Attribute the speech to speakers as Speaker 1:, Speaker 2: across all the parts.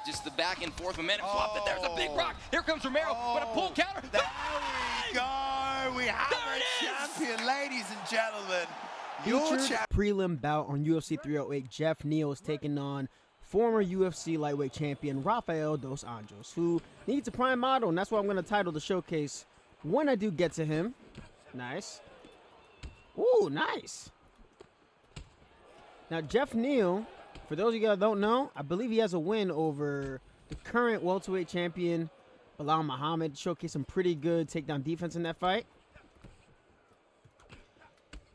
Speaker 1: just the back and forth momentum swap. That there's a big rock. Here comes Romero. But a pull counter.
Speaker 2: There we go. We have a champion, ladies and gentlemen.
Speaker 3: Featured prelim bout on UFC 308. Geoff Neal is taking on former UFC lightweight champion Rafael dos Anjos, who needs a prime model, and that's what I'm going to title the showcase when I do get to him. Nice. Ooh, nice. Now, Geoff Neal, for those of you that don't know, I believe he has a win over the current welterweight champion, Bilal Muhammad. Showcased some pretty good takedown defense in that fight.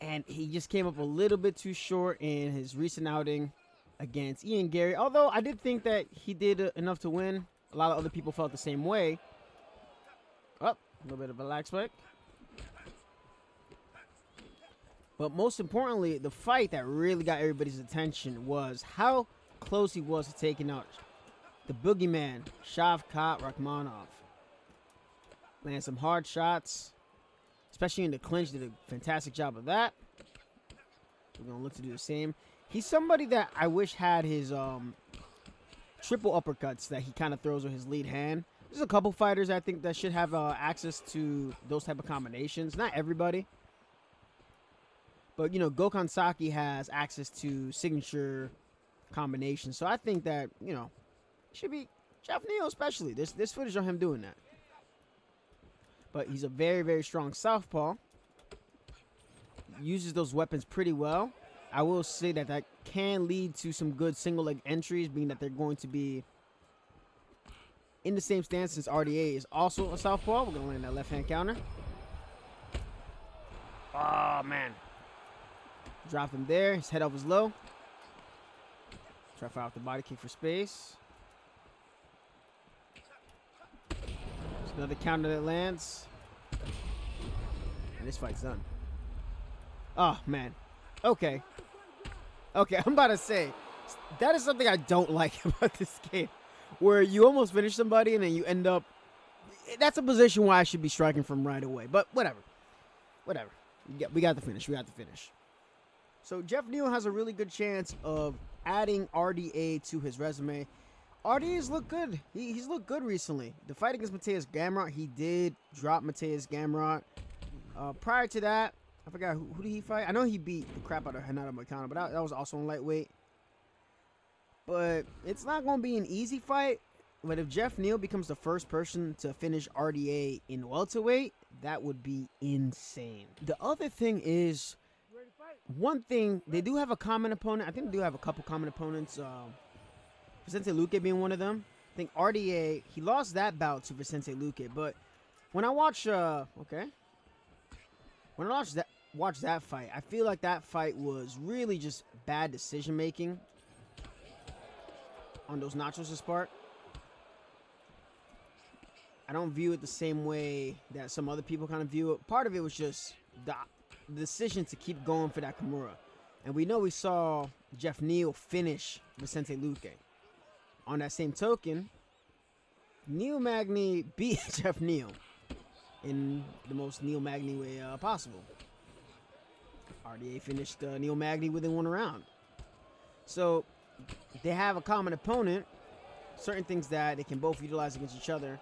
Speaker 3: And he just came up a little bit too short in his recent outing against Ian Gary. Although I did think that he did enough to win. A lot of other people felt the same way. Oh, a little bit of a lag spike. But most importantly, the fight that really got everybody's attention was how close he was to taking out the boogeyman, Shavkat Rakhmonov. Landed some hard shots, especially in the clinch. Did a fantastic job of that. We're going to look to do the same. He's somebody that I wish had his triple uppercuts that he kind of throws with his lead hand. There's a couple fighters I think that should have access to those type of combinations. Not everybody. But, you know, Gokhan Saki has access to signature combinations. So I think that, you know, it should be Geoff Neal especially. There's footage of him doing that. But he's a very, very strong southpaw. Uses those weapons pretty well. I will say that that can lead to some good single leg entries, being that they're going to be in the same stance since RDA is also a southpaw. We're going to land that left hand counter. Oh, man. Dropped him there. His head up was low. Try to fire off the body kick for space. There's another counter that lands. And this fight's done. Oh, man. Okay. Okay, I'm about to say, that is something I don't like about this game. Where you almost finish somebody and then you end up... That's a position where I should be striking from right away. But whatever. Whatever. We got the finish. We got the finish. So Geoff Neal has a really good chance of adding RDA to his resume. RDA's looked good. He's looked good recently. The fight against Mateus Gamrot, he did drop Mateus Gamrot. Prior to that, I forgot who did he fight? I know he beat the crap out of Renato Moicano, but that was also in lightweight. But it's not going to be an easy fight. But if Geoff Neal becomes the first person to finish RDA in welterweight, that would be insane. The other thing is, one thing, they do have a common opponent. I think they do have a couple common opponents. Vicente Luque being one of them. I think RDA, he lost that bout to Vicente Luque. But when I watch, when I watch that fight, I feel like that fight was really just bad decision making on those Nachos' part. I don't view it the same way that some other people kind of view it. Part of it was just the decision to keep going for that Kimura. And we know we saw Geoff Neal finish Vicente Luque. On that same token, Neil Magny beat Geoff Neal in the most Neil Magny way possible. RDA finished Neil Magny within one round. So they have a common opponent, certain things that they can both utilize against each other.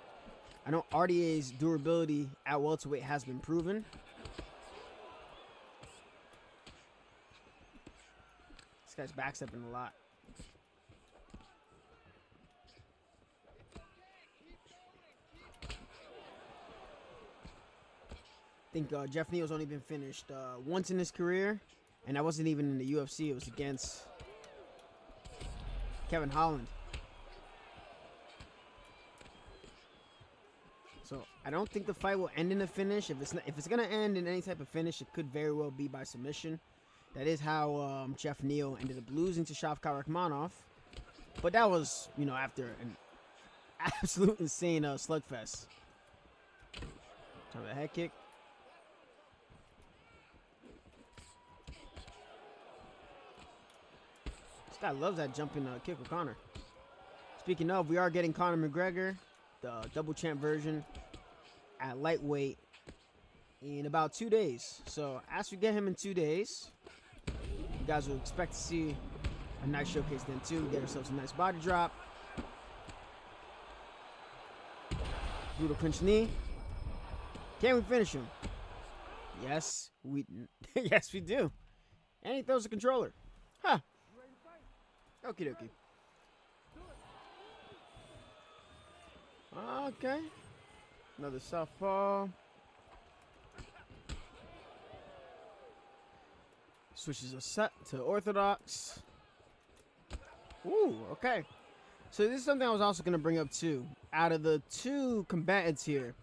Speaker 3: I know RDA's durability at welterweight has been proven. This guy's backstepping a lot. I think Geoff Neal's only been finished once in his career, and that wasn't even in the UFC. It was against Kevin Holland. So I don't think the fight will end in a finish. If it's gonna end in any type of finish, it could very well be by submission. That is how Geoff Neal ended up losing to Shavkat Rakhmonov. But that was, you know, after an absolute insane slugfest. Time for a head kick. This guy loves that jumping kick with Conor. Speaking of, we are getting Conor McGregor, the double champ version, at lightweight in about 2 days. So as we get him in 2 days, you guys will expect to see a nice showcase then too. Get ourselves a nice body drop. Brutal clinch knee. Can we finish him? Yes, yes, we do. And he throws the controller. Huh. Okie dokie. Okay. Another southpaw. Switches a set to orthodox. Ooh, okay. So this is something I was also going to bring up too. Out of the two combatants here,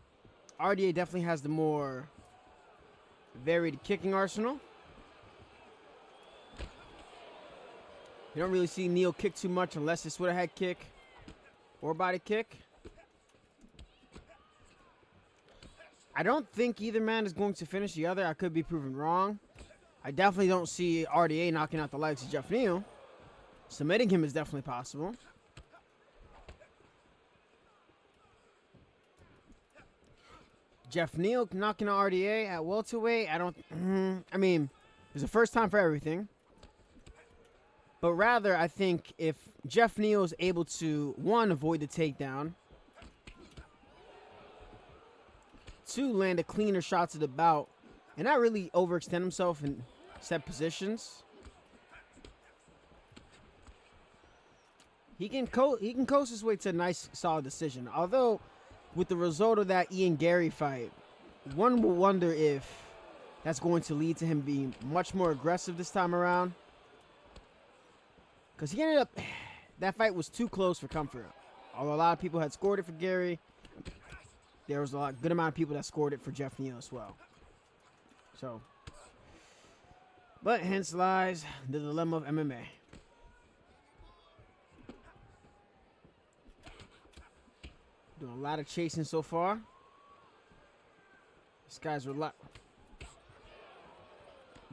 Speaker 3: RDA definitely has the more varied kicking arsenal. You don't really see Neal kick too much unless it's with a head kick or body kick. I don't think either man is going to finish the other. I could be proven wrong. I definitely don't see RDA knocking out the legs of Geoff Neal. Submitting him is definitely possible. Geoff Neal knocking out RDA at welterweight. I mean, it's the first time for everything. But rather, I think if Geoff Neal is able to, one, avoid the takedown, two, land a cleaner shot to the bout, and not really overextend himself in set positions, he can coast his way to a nice, solid decision. Although, with the result of that Ian Gary fight, one will wonder if that's going to lead to him being much more aggressive this time around. Because he ended up, that fight was too close for comfort. Although a lot of people had scored it for Gary, there was a good amount of people that scored it for Geoff Neal as well. So, but hence lies the dilemma of MMA. Doing a lot of chasing so far. This guy's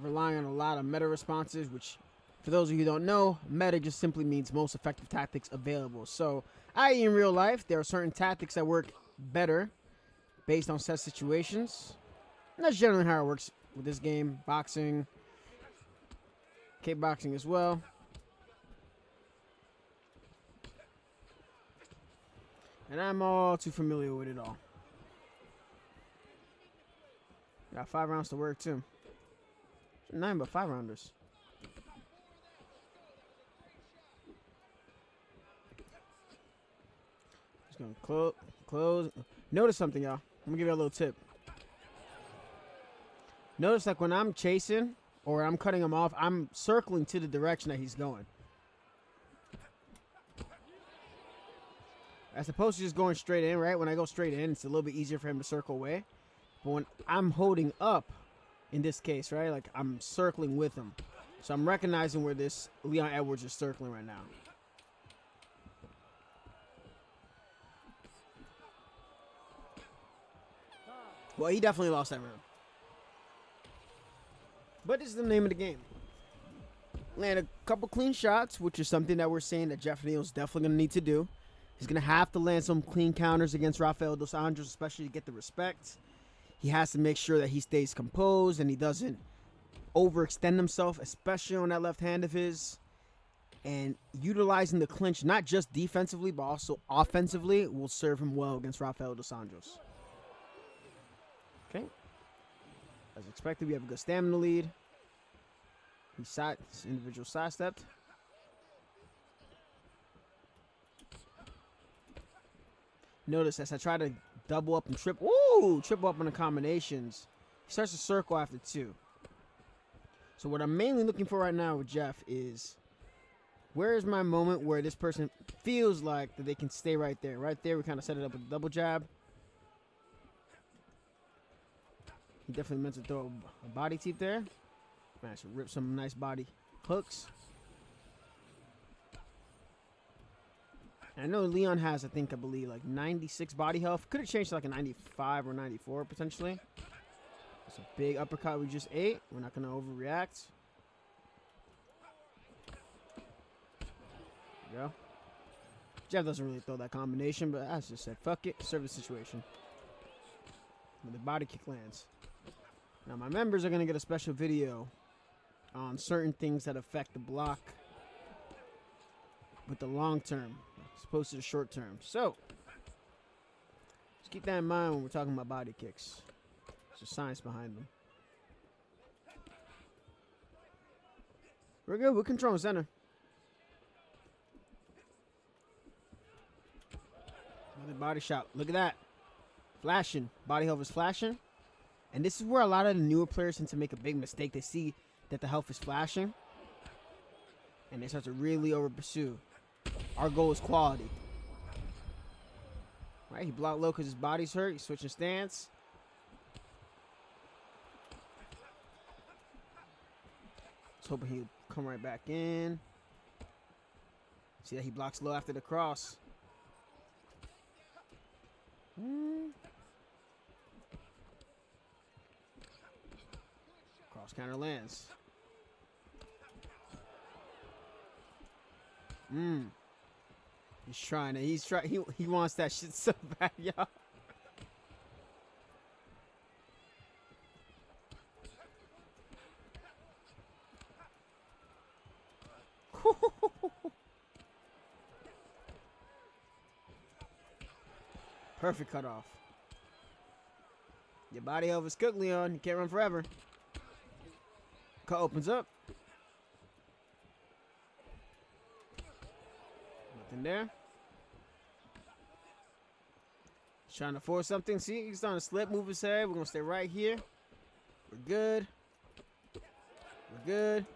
Speaker 3: relying on a lot of meta responses, which, for those of you who don't know, meta just simply means most effective tactics available. So, i.e. in real life, there are certain tactics that work better based on set situations. And that's generally how it works with this game. Boxing, kickboxing as well. And I'm all too familiar with it all. Got 5 rounds to work too. 9 but 5 rounders. Just gonna close. Notice something, y'all. I'm gonna give you a little tip. Notice like when I'm chasing or I'm cutting him off, I'm circling to the direction that he's going. As opposed to just going straight in, right? When I go straight in, it's a little bit easier for him to circle away. But when I'm holding up, in this case, right? Like I'm circling with him. So I'm recognizing where this Leon Edwards is circling right now. Well, he definitely lost that round. But this is the name of the game. Land a couple clean shots, which is something that we're saying that Geoff Neal is definitely going to need to do. He's going to have to land some clean counters against Rafael dos Anjos, especially to get the respect. He has to make sure that he stays composed and he doesn't overextend himself, especially on that left hand of his. And utilizing the clinch, not just defensively, but also offensively, will serve him well against Rafael dos Anjos. Okay. As expected, we have a good stamina lead. This individual sidestepped. Notice as I try to double up and triple up on the combinations, he starts to circle after 2. So what I'm mainly looking for right now with Geoff is, where is my moment where this person feels like that they can stay right there? Right there, we kind of set it up with a double jab. He definitely meant to throw a body teep there. Managed to rip some nice body hooks. And I know Leon has, I believe, like 96 body health. Could have changed to like a 95 or 94 potentially. That's a big uppercut we just ate. We're not going to overreact. There we go. Geoff doesn't really throw that combination, but I just said, fuck it, serve the situation. When the body kick lands. Now my members are going to get a special video on certain things that affect the block with the long term as opposed to the short term. So, keep that in mind when we're talking about body kicks. There's a science behind them. We're good. We're controlling center. Another body shot. Look at that. Flashing. Body health is flashing. And this is where a lot of the newer players tend to make a big mistake. They see that the health is flashing, and they start to really over pursue. Our goal is quality. Right, he blocked low because his body's hurt. He's switching stance. Just hoping he'd come right back in. See that he blocks low after the cross. Cross counter lands. He's trying to. He wants that shit so bad, y'all. Perfect cutoff. Your body health is cooked, Leon. You can't run forever. Cut opens up. Nothing there. He's trying to force something. See, he's trying to slip, move his head. We're going to stay right here. We're good. We're good.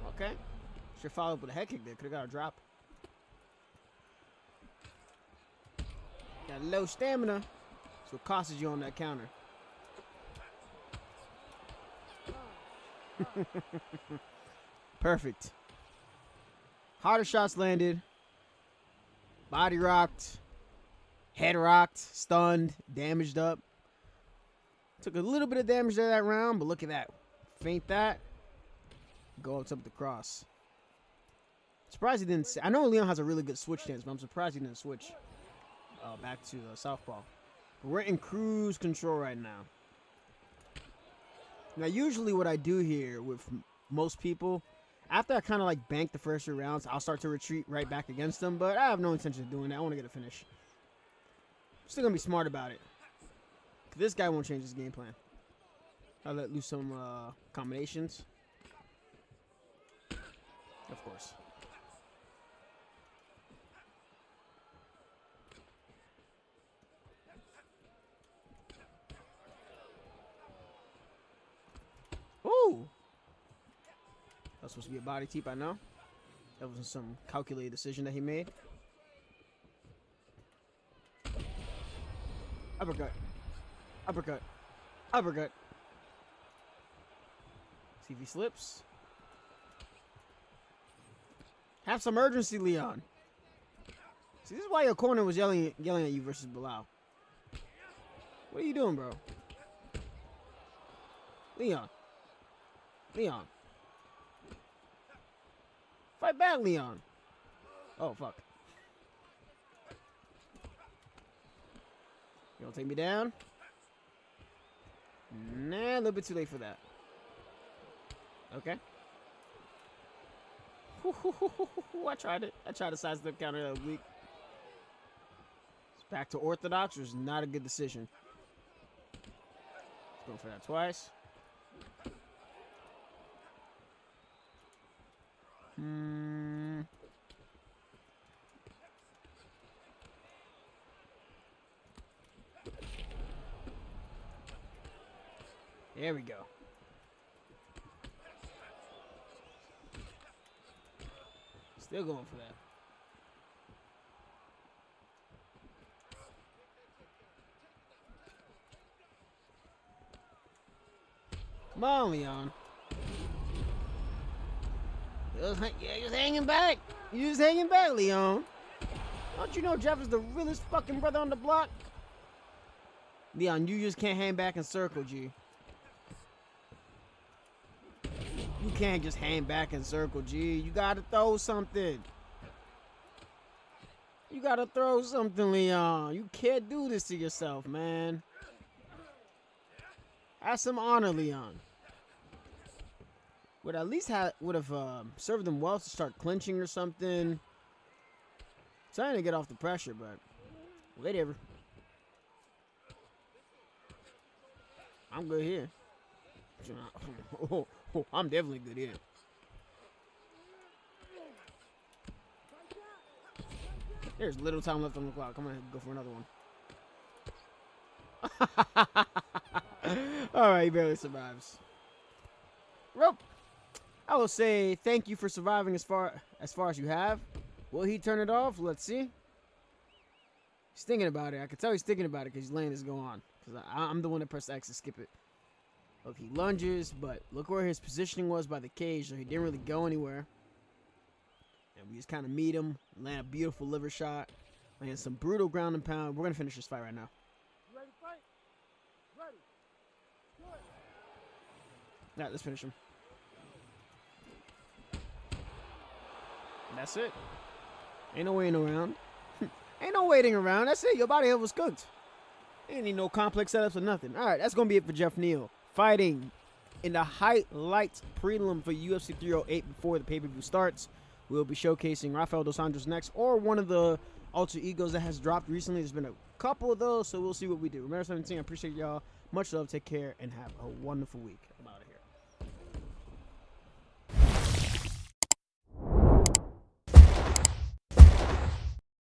Speaker 3: Okay. Should follow up with a head kick there. Could have got a drop. Got low stamina. That's what costs you on that counter. Perfect. Harder shots landed. Body rocked. Head rocked. Stunned. Damaged up. Took a little bit of damage there that round, but look at that. Feint that. Go up to the cross. Surprised he didn't. I know Leon has a really good switch stance, but I'm surprised he didn't switch back to southpaw. But we're in cruise control right now. Now, usually what I do here with most people, after I kind of like bank the first 3 rounds, I'll start to retreat right back against them. But I have no intention of doing that. I want to get a finish. I'm still going to be smart about it. This guy won't change his game plan. I'll let loose some combinations. Of course. Ooh! That's supposed to be a body teep, I know. That wasn't some calculated decision that he made. Uppercut. Uppercut. Uppercut. See if he slips. Have some urgency, Leon. See, this is why your corner was yelling at you versus Bilal. What are you doing, bro? Leon. Leon. Fight back, Leon. Oh, fuck. You gonna take me down? Nah, a little bit too late for that. Okay. I tried it. I tried to sidestep counter that was weak. It's back to orthodox, which is not a good decision. Let's go for that twice. There we go. Still going for that. Come on, Leon. You're just hanging back. You're just hanging back, Leon. Don't you know Geoff is the realest fucking brother on the block? Leon, you just can't hang back and circle, G. You can't just hang back and circle, G. You gotta throw something. You gotta throw something, Leon. You can't do this to yourself, man. Have some honor, Leon. Would at least would have served them well to start clinching or something. Trying to get off the pressure, but whatever. I'm good here. I'm definitely good here. There's little time left on the clock. I'm gonna go for another one. All right, he barely survives. Well, I will say thank you for surviving as far as you have. Will he turn it off? Let's see. He's thinking about it. I can tell he's thinking about it because he's letting this go on. Because I'm the one that pressed X to skip it. Look, he lunges, but look where his positioning was by the cage, so he didn't really go anywhere. And we just kind of meet him, land a beautiful liver shot, land some brutal ground and pound. We're going to finish this fight right now.
Speaker 4: Ready to fight? Ready. Good.
Speaker 3: All right, let's finish him. And that's it. Ain't no waiting around. Ain't no waiting around. That's it. Your body health was cooked. Ain't need no complex setups or nothing. All right, that's going to be it for Geoff Neal. Fighting in the highlights prelim for UFC 308 before the pay-per-view starts. We'll be showcasing Rafael Dos Anjos next, or one of the alter egos that has dropped recently. There's been a couple of those, so we'll see what we do. Remember 17, I appreciate y'all. Much love, take care, and have a wonderful week. I'm out.